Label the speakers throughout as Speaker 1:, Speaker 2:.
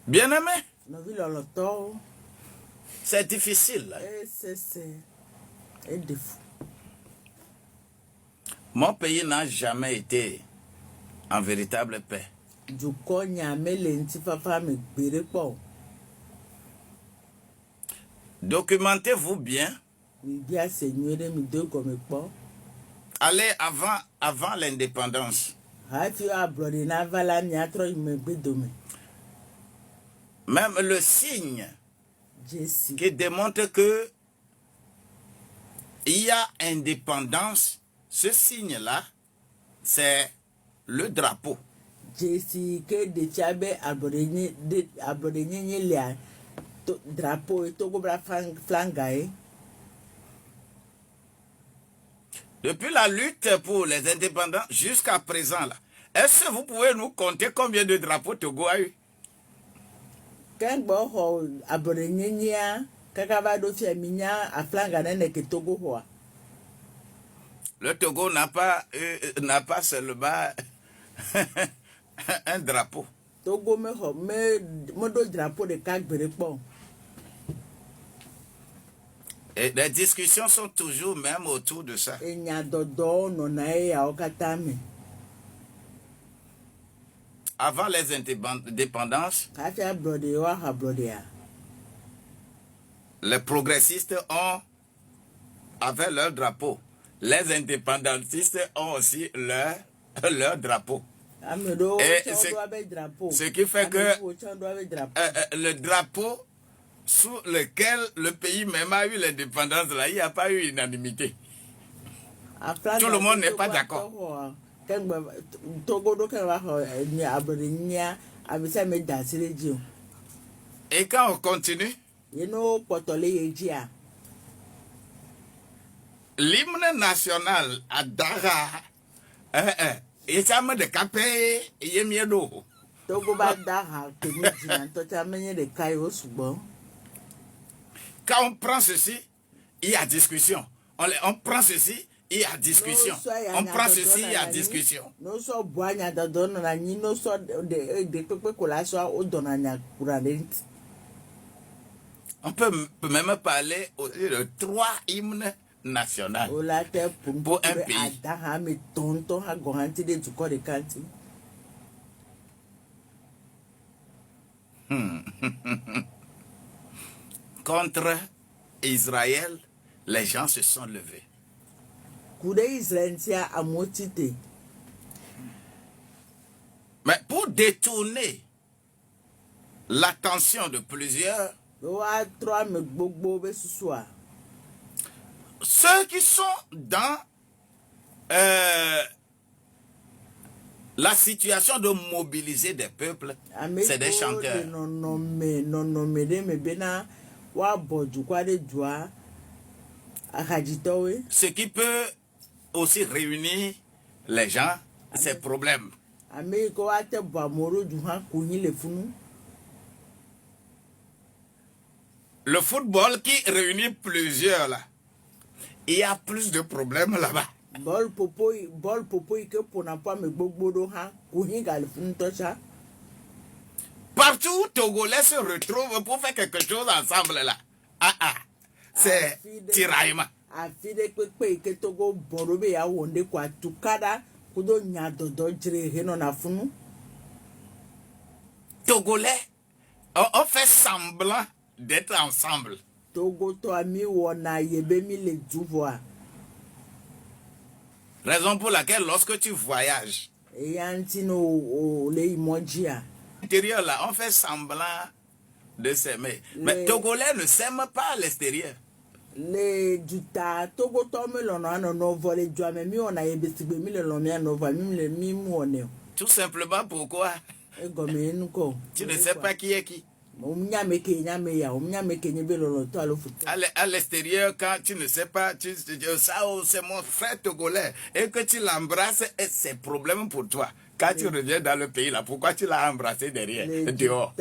Speaker 1: Bien-aimé, c'est difficile. Mon pays n'a jamais été en véritable paix. Documentez-vous bien. Allez avant l'indépendance. Même le signe qui démontre que il y a indépendance, ce signe-là, c'est le drapeau. Depuis la lutte pour les indépendants jusqu'à présent, là, est-ce que vous pouvez nous compter combien de drapeaux Togo a eu? Le Togo n'a pas seulement un drapeau. Et les discussions sont toujours même autour de ça. Avant les indépendances, les progressistes avaient leur drapeau. Les indépendantistes ont aussi leur drapeau. Et ce qui fait que le drapeau sous lequel le pays même a eu l'indépendance, là, il n'y a pas eu unanimité. Tout le monde n'est pas d'accord. Et quand on continue, l'hymne national à Dara, et ça me décapé, il y a mieux d'eau. Quand on prend ceci, il y a discussion. On prend ceci, il y a discussion. On prend ceci, il y a discussion. On peut même parler de 3 hymnes nationaux pour un pays. Contre Israël, les gens se sont levés. Mais pour détourner l'attention de plusieurs, ceux qui sont dans la situation de mobiliser des peuples, c'est des chanteurs. Ce qui peut aussi réunir les gens, c'est problème. Le football qui réunit plusieurs là, il y a plus de problèmes là-bas. Partout où Togolais se retrouvent pour faire quelque chose ensemble là. C'est tiraillement. Togolais, on fait semblant d'être ensemble. Raison pour laquelle lorsque tu voyages, l'intérieur là, on fait semblant de s'aimer. Mais Togolais ne s'aiment pas à l'extérieur. Tout simplement pourquoi? Tu ne sais pas qui est qui. À l'extérieur, quand tu ne sais pas, tu dis ça, c'est mon frère togolais, et que tu l'embrasses, c'est problème pour toi. Quand tu reviens dans le pays, là, pourquoi tu l'as embrassé derrière, dehors?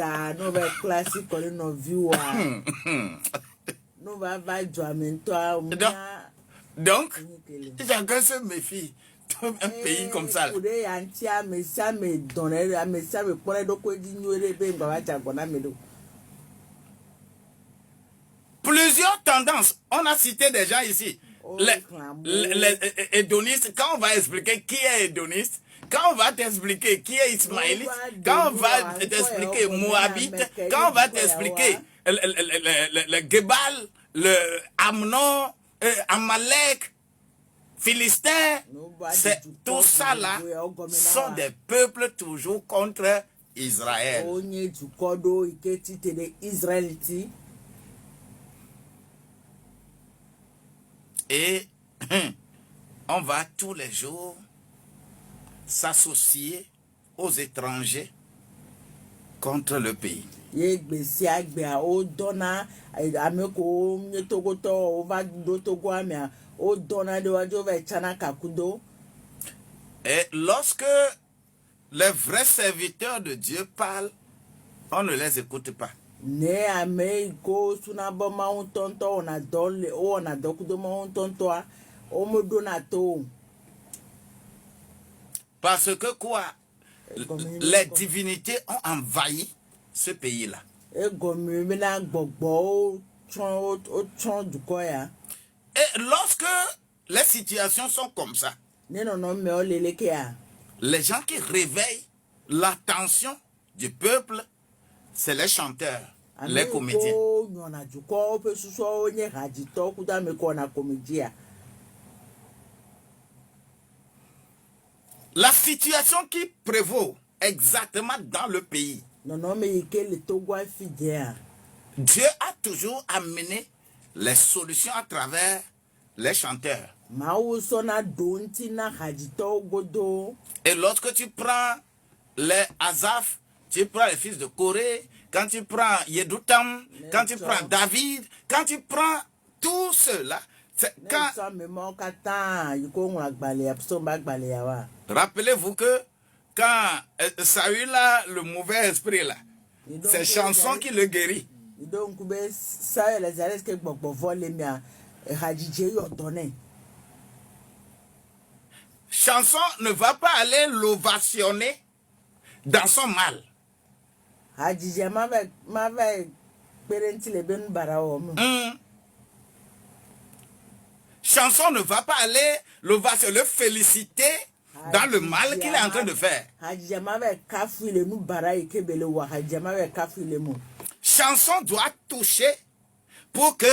Speaker 1: Donc, chacun se méfie. un pays comme ça. Plusieurs tendances. On a cité des gens ici. Les hédonistes, quand on va expliquer qui est hédoniste, quand on va t'expliquer qui est ismaélite, quand on va t'expliquer moabite, quand on va t'expliquer le Gebal, le Amnon, Amalek, Philistin, tout ça là sont des peuples toujours contre Israël. Et on va tous les jours s'associer aux étrangers contre le pays. Et lorsque les vrais serviteurs de Dieu parlent, on ne les écoute pas. Parce que quoi? Les divinités ont envahi ce pays-là. Et lorsque les situations sont comme ça, les gens qui réveillent l'attention du peuple, c'est les chanteurs, les comédiens. La situation qui prévaut exactement dans le pays, Dieu a toujours amené les solutions à travers les chanteurs. Et lorsque tu prends les Asaph, tu prends les fils de Corée, quand tu prends Yedoutam, quand tu prends David, quand tu prends tous ceux-là, rappelez-vous que quand Saül a le mauvais esprit là, c'est chanson qui le guérit. Chanson ne va pas aller l'ovationner dans son mal. Chanson ne va pas aller l'ovationner, le féliciter dans le mal qu'il est en train de faire. Chanson doit toucher pour que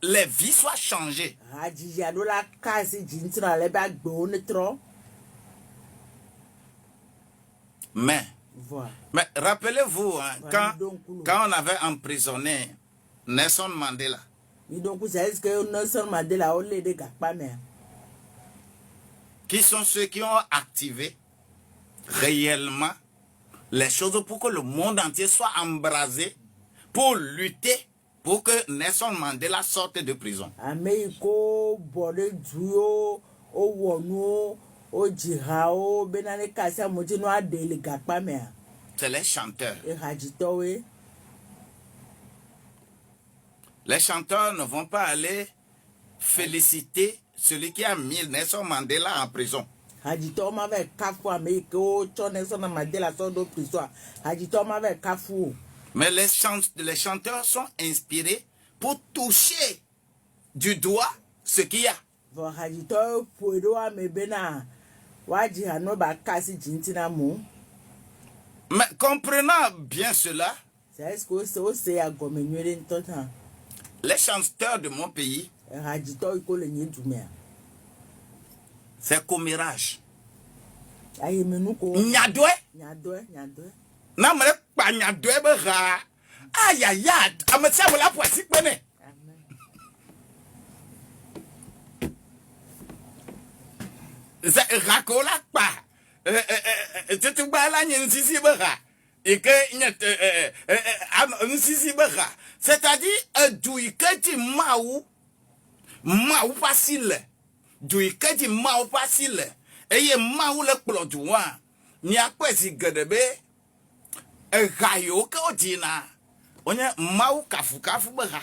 Speaker 1: les vies soient changées. Mais rappelez-vous, hein, quand on avait emprisonné Nelson Mandela, qui sont ceux qui ont activé réellement les choses pour que le monde entier soit embrasé pour lutter pour que Nelson Mandela sorte de prison. C'est les chanteurs. Les chanteurs ne vont pas aller féliciter celui qui a mis Nelson Mandela en prison. Mais les chanteurs sont inspirés pour toucher du doigt ce qu'il y a. Mais comprenant bien cela, les chanteurs de mon pays, c'est commérage. Nyadwe. Namre pa nyadwe be ra. Ayayat, ametsa wala poisi pene. C'est rakola pa. Tu bala nyen sisi be ra. Et que sisi be ra. C'est-à-dire douikati maou facile. Douikati maou facile. Et maou le plodouan. Ni a quoi si gadebe. Rayo ka odina. Onye maou kafu bera.